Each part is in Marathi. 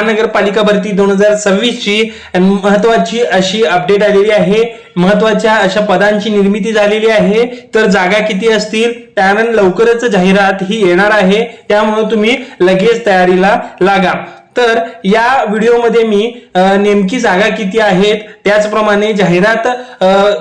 महानगरपालिका भरती 2026 ची महत्वाची अशी अपडेट आलेली आहे। महत्वाच्या अशा पदांची निर्मिती झालेली आहे। तर जागा किती असतील त्यानंतर लवकरच जाहिरात ही येणार आहे, त्यामुळे तुम्ही लगेच तयारीला लागा। तर या व्हिडिओमध्ये मी नेमकी जागा किती आहेत, त्याचप्रमाणे जाहिरात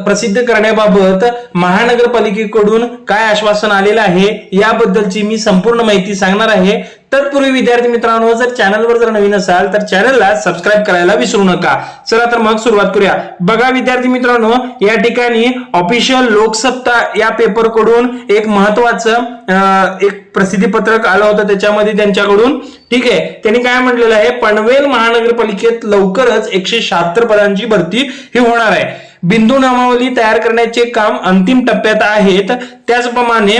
प्रसिद्ध करण्याबाबत महानगरपालिकेकडून काय आश्वासन आलेलं आहे याबद्दलची मी संपूर्ण माहिती सांगणार आहे। तत्पूर्वी विद्यार्थी मित्रांनो, जर चॅनलवर जर नवीन असाल तर चॅनलला सबस्क्राइब करायला विसरू नका। चला तर मग सुरुवात करूया। बघा विद्यार्थी मित्रांनो, या ठिकाणी ऑफिशियल लोकसत्ता या पेपर कडून एक महत्वाचं एक प्रसिद्धी पत्रक आलं होतं, त्याच्यामध्ये त्यांच्याकडून ठीक आहे त्यांनी काय म्हटलेलं आहे, पनवेल महानगरपालिकेत लवकरच 176 पदांची भरती ही होणार आहे। बिंदू नामावली तयार करण्याचे काम अंतिम टप्प्यात आहेत। त्याचप्रमाणे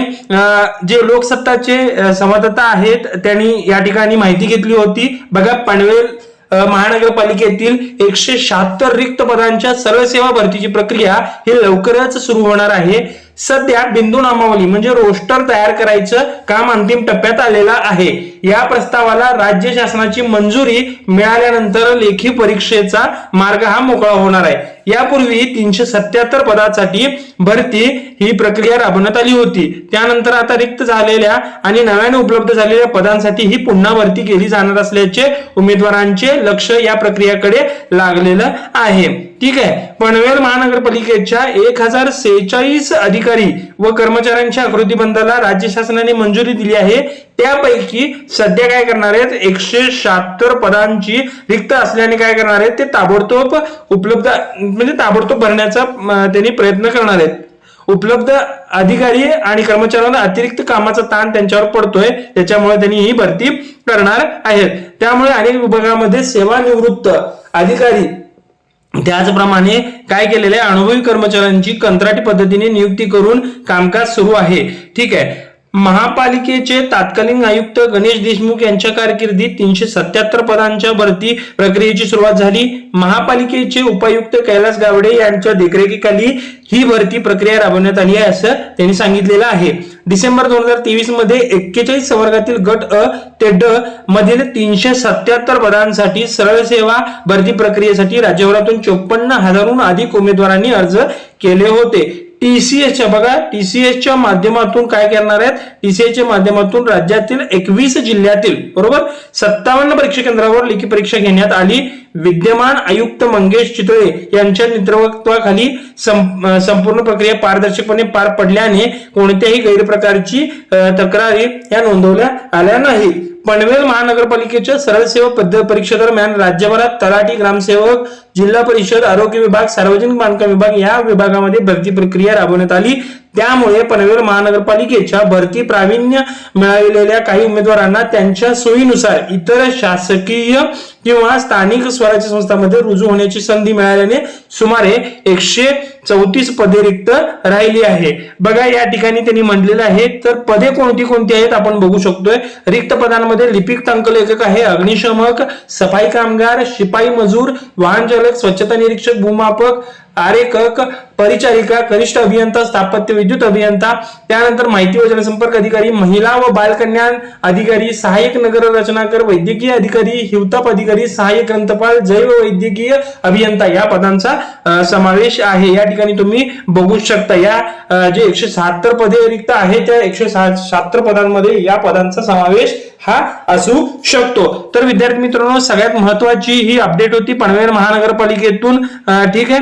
जे लोकसत्ताचे संवाददाता आहेत त्यांनी या ठिकाणी माहिती घेतली होती। बघा, पनवेल महानगरपालिकेतील 176 रिक्त पदांच्या सरळ सेवा भरतीची प्रक्रिया ही लवकरच सुरू होणार आहे। सध्या बिंदू नामावली म्हणजे रोस्टर तयार करायचं काम अंतिम टप्प्यात आलेला आहे। या प्रस्तावाला राज्य शासनाची मंजुरी मिळाल्यानंतर लेखी परीक्षेचा मार्ग हा मोकळा होणार आहे। यापूर्वी 377 पदासाठी भरती ही प्रक्रिया राबवण्यात आली होती। त्यानंतर आता रिक्त झालेल्या आणि नव्याने उपलब्ध झालेल्या पदांसाठी ही पुन्हा भरती केली जाणार असल्याचे उमेदवारांचे लक्ष या प्रक्रियेकडे लागलेलं आहे। ठीक आहे, पनवेल महानगरपालिकेच्या 1046 अधिकारी व कर्मचाऱ्यांच्या आकृतीबंधाला राज्य शासनाने मंजुरी दिली आहे। त्यापैकी सध्या काय करणार आहेत, 176 पदांची रिक्त असल्याने काय करणार आहेत, ते ताबडतोब उपलब्ध म्हणजे ताबडतोब भरण्याचा त्यांनी प्रयत्न करणार आहेत। उपलब्ध अधिकारी आणि कर्मचाऱ्यांना अतिरिक्त कामाचा ताण त्यांच्यावर पडतोय, त्याच्यामुळे त्यांनी ही भरती करणार आहेत। त्यामुळे अनेक विभागामध्ये सेवानिवृत्त अधिकारी त्याचप्रमाणे काय केलेले अनुभवी कर्मचाऱ्यांची कंत्राटी पद्धतीने नियुक्ती करून कामकाज सुरू आहे। ठीक आहे, महापालिकेचे तत्कालीन आयुक्त गणेश देशमुख यांच्या कारकिर्दीत 377 पदांच्या भरती प्रक्रियेची सुरुवात झाली। महापालिकेचे उपायुक्त कैलास गावडे यांच्या देखरेखीखाली ही भरती प्रक्रिया राबवण्यात आली आहे असं त्यांनी सांगितलेलं आहे। डिसेंबर 2023 मध्ये 41 संवर्गातील गट अ ते ड मधील 377 पदांसाठी सरळ सेवा भरती प्रक्रियेसाठी राज्यभरातून 54,000हून अधिक उमेदवारांनी अर्ज केले होते। टीसीएसच्या बघा, टीसीएसच्या माध्यमातून काय करणार आहेत, टीसीएसच्या माध्यमातून राज्यातील 21 जिल्ह्यातील बरोबर 57 परीक्षा केंद्रावर लेखी परीक्षा घेण्यात आली। विद्यमान आयुक्त मंगेश चितळे यांच्या नेतृत्वाखाली संपूर्ण प्रक्रिया पारदर्शकपणे पार पडल्याने कोणत्याही गैरप्रकारची तक्रारी या नोंदवल्या आल्या नाहीत। पनवेल महानगरपालिकेच्या सरळ सेवा परीक्षे दरम्यान राज्यभरात तलाठी, ग्रामसेवक, जिल्हा परिषद, आरोग्य विभाग, सार्वजनिक बांधकाम विभाग या विभागामध्ये भरती प्रक्रिया राबवण्यात आली। त्यामुळे पनवेल महानगरपालिकेच्या भरती प्रावीण्य मिळवलेल्या काही उमेदवारांना त्यांच्या सोयीनुसार इतर शासकीय किंवा स्थानिक स्वराज्य संस्थांमध्ये रुजू होण्याची संधी मिळाल्याने सुमारे 134 पदे रिक्त राहिली आहे। बघा, या ठिकाणी त्यांनी म्हटलेलं आहे। तर पदे कोणती कोणती आहेत आपण बघू शकतोय। रिक्त पदांमध्ये लिपिक टंकलेखक आहे, अग्निशमक, सफाई कामगार, शिपाई मजूर, वाहन चालक, स्वच्छता निरीक्षक, भूमापक, आरेखक, परिचारिका, कनिष्ठ अभियंता, स्थापत्य विद्युत अभियंता, त्यानंतर माहिती व जनसंपर्क अधिकारी, महिला व बाल कल्याण अधिकारी, सहाय्यक नगर रचनाकर, वैद्यकीय अधिकारी, हिवताप अधिकारी, सहाय्यक ग्रंथपाल, जैव वैद्यकीय अभियंता या पदांचा समावेश आहे। या ठिकाणी तुम्ही बघू शकता या जे 176 पदे रिक्त आहेत त्या 176 पदांमध्ये या पदांचा समावेश हा असू शकतो। तर विद्यार्थी मित्रांनो, सगळ्यात महत्वाची ही अपडेट होती पनवेल महानगरपालिकेतून। ठीक आहे,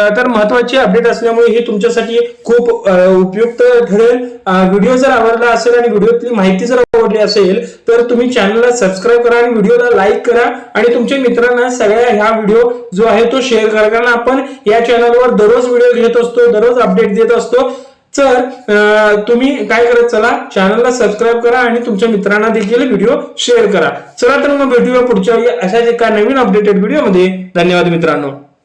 तर महत्वाची अपडेट असल्यामुळे हे तुमच्यासाठी खूप उपयुक्त ठरेल। व्हिडिओ जर आवडला असेल आणि व्हिडिओतली माहिती जर आवडली असेल तर तुम्ही चॅनलला सबस्क्राइब करा आणि व्हिडिओला लाईक करा आणि तुमच्या मित्रांना सगळ्या ह्या व्हिडिओ जो आहे तो शेअर करा, कारण आपण या चॅनलवर दररोज व्हिडिओ घेत असतो, दररोज अपडेट देत असतो। तर तुम्ही काय करत चला, चॅनलला सबस्क्राइब करा आणि तुमच्या मित्रांना देखील व्हिडिओ शेअर करा। चला तर मग भेटूया पुढच्या अशाच एका नवीन अपडेटेड व्हिडिओमध्ये। धन्यवाद मित्रांनो।